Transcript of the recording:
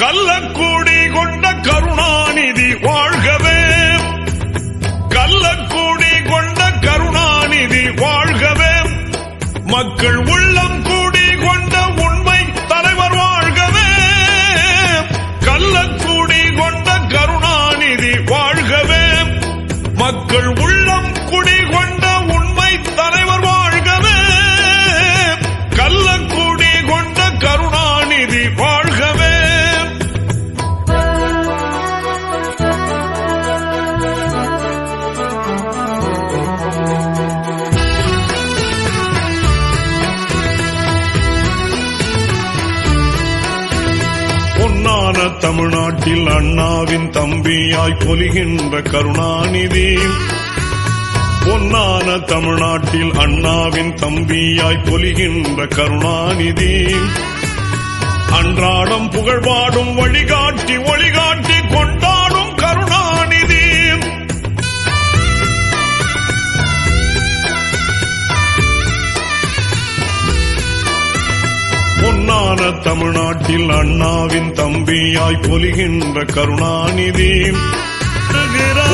கள்ளக்கூடி கொண்ட கருணாநிதி வாழ்கவே, கள்ளக்கூடி கொண்ட கருணாநிதி வாழ்கவே, மக்கள் உள்ளம் கூடி கொண்ட உண்மை தலைவர் வாழ்கவே, கள்ளக்கூடி கொண்ட கருணாநிதி வாழ்கவே, மக்கள் உள்ளம் குடி கொண்ட உண்மை தலைவர் வாழ்கவே, கள்ளக்கூடி கொண்ட கருணாநிதி வாழ்கவே. பொன்னான தமிழ்நாட்டில் அண்ணாவின் தம்பியாய் பொலிகின்ற கருணாநிதி, பொன்னான தமிழ்நாட்டில் அண்ணாவின் தம்பியாய் பொலிகின்ற கருணாநிதி, அன்றாடம் புகழ்பாடும் வழிகாட்டி ஒளிகாட்டி கொண்டாடும் கருணாநிதி, பொன்னான தமிழ்நாட்டில் அண்ணாவின் தம்பியாய் பொலிகின்ற கருணாநிதி, பொன்னான